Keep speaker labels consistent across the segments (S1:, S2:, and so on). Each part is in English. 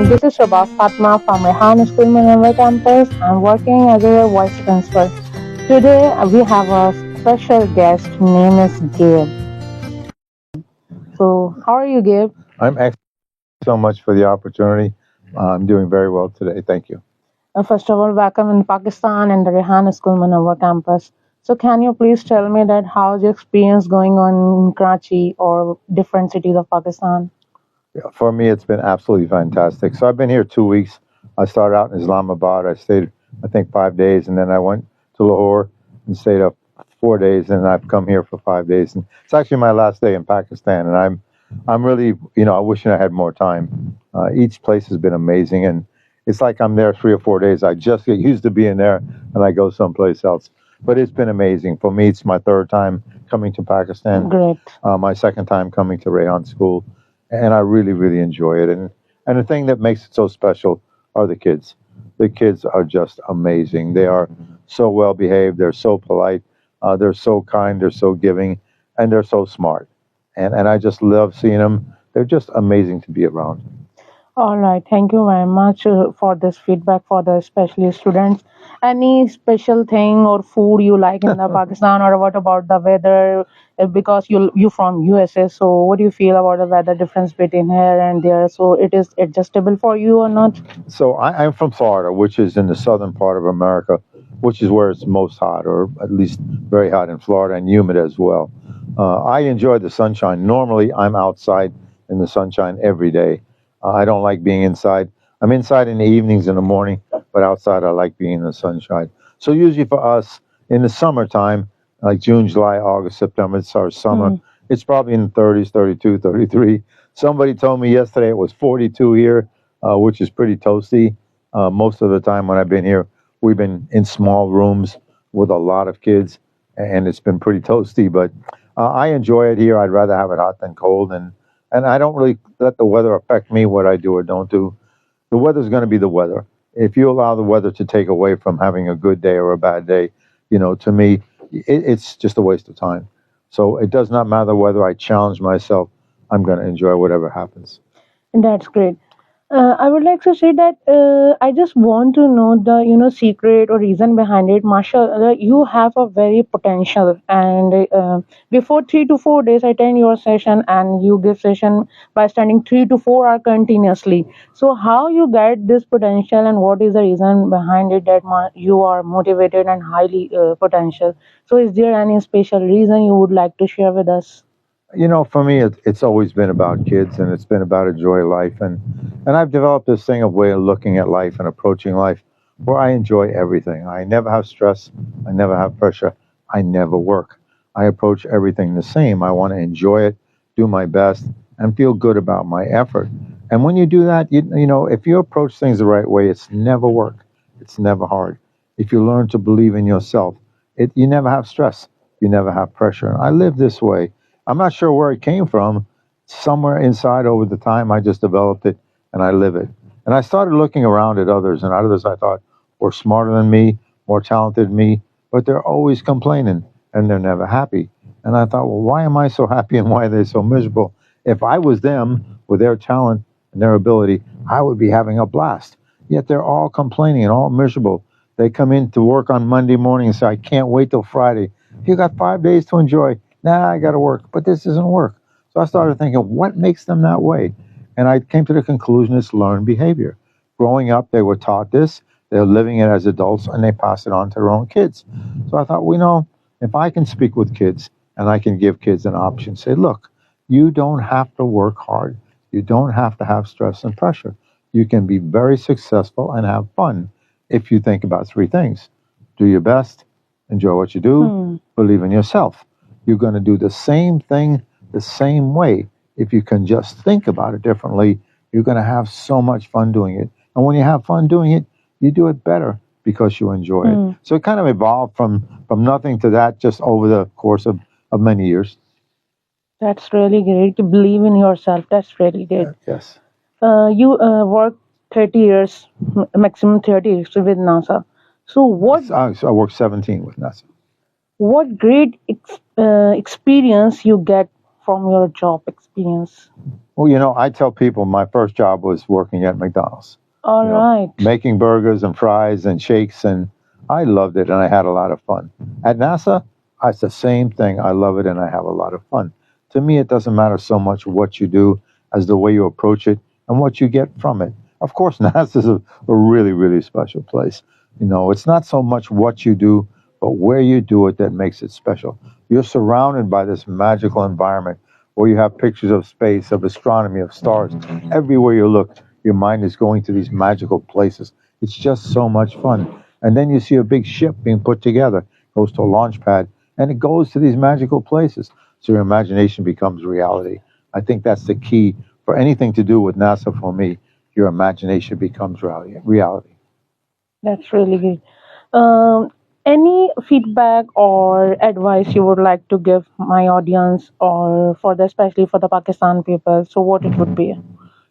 S1: This is Shobha Fatma from Rehan School Manawar campus. I'm working as a vice principal. Today we have a special guest. Name is Gabe. So, how are you, Gabe?
S2: I'm excellent. So much for the opportunity. I'm doing very well today. Thank you.
S1: First of all, welcome in Pakistan and the Rehan School Manawar campus. So, can you please tell me that how's your experience going on in Karachi or different cities of Pakistan?
S2: Yeah, for me, it's been absolutely fantastic. So I've been here 2 weeks. I started out in Islamabad. I stayed, I think, 5 days, and then I went to Lahore and stayed up 4 days, and I've come here for 5 days. And it's actually my last day in Pakistan, and I'm really, I wishing I had more time. Each place has been amazing, and it's like I'm there 3 or 4 days. I just get used to being there, and I go someplace else. But it's been amazing. For me, it's my third time coming to Pakistan.
S1: Great.
S2: My second time coming to Rayhan School, and I really, really enjoy it. And the thing that makes it so special are the kids. The kids are just amazing. They are so well behaved. They're so polite. They're so kind. They're so giving, and they're so smart. And I just love seeing them. They're just amazing to be around.
S1: All right, thank you very much for this feedback for the especially students. Any special thing or food you like in the Pakistan, or what about the weather? Because you from USA, so what do you feel about the weather difference between here and there? So it is adjustable for you or not?
S2: So I'm from Florida, which is in the southern part of America, which is where it's most hot, or at least very hot in Florida, and humid as well. I enjoy the sunshine. Normally, I'm outside in the sunshine every day. I don't like being inside. I'm inside in the evenings, in the morning, but outside I like being in the sunshine. So usually for us in the summertime, like June, July, August, September, it's our summer.
S1: Hmm.
S2: It's probably in the 30s, 32, 33. Somebody told me yesterday it was 42 here, which is pretty toasty. Most of the time when I've been here, we've been in small rooms with a lot of kids, and it's been pretty toasty. But I enjoy it here. I'd rather have it hot than cold, and I don't really let the weather affect me what I do or don't do. The weather's going to be the weather. If you allow the weather to take away from having a good day or a bad day, to me, it's just a waste of time. So it does not matter whether I challenge myself. I'm going to enjoy whatever happens.
S1: That's great. I would like to say that I just want to know the secret or reason behind it. Mashallah, you have a very potential, and before 3 to 4 days, I attend your session, and you give session by standing 3 to 4 hours continuously. So how you get this potential, and what is the reason behind it that you are motivated and highly potential? So is there any special reason you would like to share with us?
S2: For me, it's always been about kids, and it's been about enjoy life, and I've developed this thing of way of looking at life and approaching life, where I enjoy everything. I never have stress. I never have pressure. I never work. I approach everything the same. I want to enjoy it, do my best, and feel good about my effort. And when you do that, if you approach things the right way, it's never work. It's never hard. If you learn to believe in yourself, you never have stress. You never have pressure. I live this way. I'm not sure where it came from. Somewhere inside over the time, I just developed it and I live it. And I started looking around at others, and others I thought were smarter than me, more talented than me, but they're always complaining and they're never happy. And I thought, well, why am I so happy and why are they so miserable? If I was them with their talent and their ability, I would be having a blast. Yet they're all complaining and all miserable. They come in to work on Monday morning and say, I can't wait till Friday. You got 5 days to enjoy. Nah, I got to work, but this doesn't work. So I started thinking, what makes them that way? And I came to the conclusion it's learned behavior. Growing up, they were taught this, they're living it as adults, and they pass it on to their own kids. So I thought, if I can speak with kids and I can give kids an option, say, look, you don't have to work hard. You don't have to have stress and pressure. You can be very successful and have fun if you think about three things. Do your best, enjoy what you do,
S1: Hmm.
S2: believe in yourself. You're going to do the same thing the same way. If you can just think about it differently, you're going to have so much fun doing it. And when you have fun doing it, you do it better because you enjoy it.
S1: Hmm.
S2: So it kind of evolved from nothing to that just over the course of many years.
S1: That's really great to believe in yourself. That's really great.
S2: Yes.
S1: You work 30 years, maximum 30 years with NASA. So
S2: So I worked 17 with NASA.
S1: what great experience you get from your job experience?
S2: Well, I tell people my first job was working at McDonald's,
S1: All right.
S2: making burgers and fries and shakes, and I loved it and I had a lot of fun. At NASA, it's the same thing. I love it and I have a lot of fun. To me, it doesn't matter so much what you do as the way you approach it and what you get from it. Of course, NASA is a really, really special place. It's not so much what you do, but where you do it that makes it special. You're surrounded by this magical environment where you have pictures of space, of astronomy, of stars. Everywhere you look, your mind is going to these magical places. It's just so much fun. And then you see a big ship being put together, goes to a launch pad, and it goes to these magical places. So your imagination becomes reality. I think that's the key for anything to do with NASA for me. Your imagination becomes reality.
S1: That's really good. Any feedback or advice you would like to give my audience, or for the especially for the Pakistan people? So what it would be?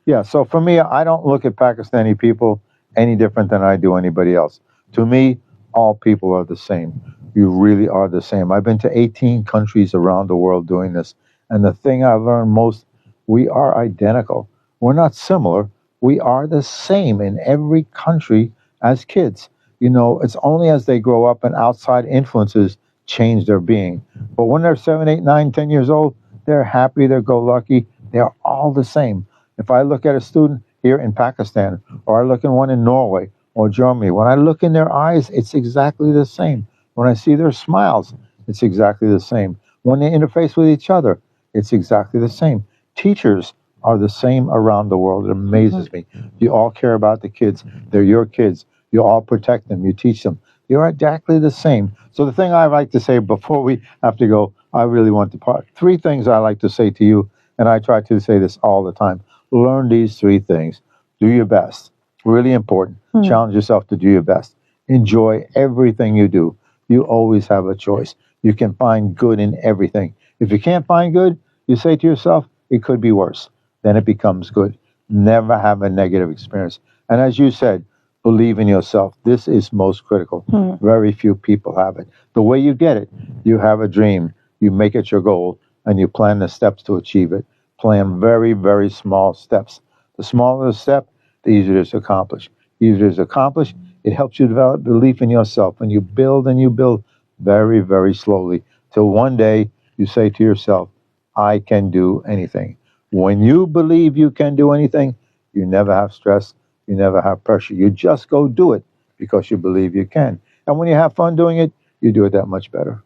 S2: Yeah, so for me, I don't look at Pakistani people any different than I do anybody else. To me, all people are the same. You really are the same. I've been to 18 countries around the world doing this. And the thing I've learned most, we are identical. We're not similar. We are the same in every country as kids. It's only as they grow up and outside influences change their being. But when they're 7, 8, 9, 10 years old, they're happy, they're go lucky. They're all the same. If I look at a student here in Pakistan, or I look at one in Norway or Germany, when I look in their eyes, it's exactly the same. When I see their smiles, it's exactly the same. When they interface with each other, it's exactly the same. Teachers are the same around the world. It amazes me. You all care about the kids. They're your kids. You all protect them. You teach them. You're exactly the same. So the thing I like to say before we have to go, I really want to part. Three things I like to say to you, and I try to say this all the time. Learn these three things. Do your best. Really important. Challenge yourself to do your best. Enjoy everything you do. You always have a choice. You can find good in everything. If you can't find good, you say to yourself, it could be worse. Then it becomes good. Never have a negative experience. And as you said, believe in yourself. This is most critical. Very few people have it. The way you get it, you have a dream, you make it your goal, and you plan the steps to achieve it. Plan very, very small steps. The smaller the step, the easier it is to accomplish. The easier it is to accomplish, it helps you develop belief in yourself. And you build very, very slowly till one day you say to yourself, I can do anything. When you believe you can do anything, you never have stress, you never have pressure. You just go do it because you believe you can. And when you have fun doing it, you do it that much better.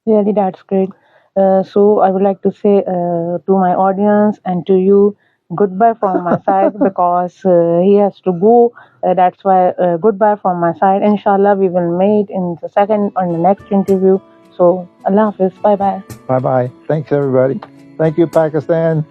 S1: Really, that's great. So I would like to say to my audience and to you, goodbye from my side because he has to go. That's why goodbye from my side. Inshallah, we will meet in the second or the next interview. So Allah Hafiz. Bye bye.
S2: Bye bye. Thanks, everybody. Thank you, Pakistan.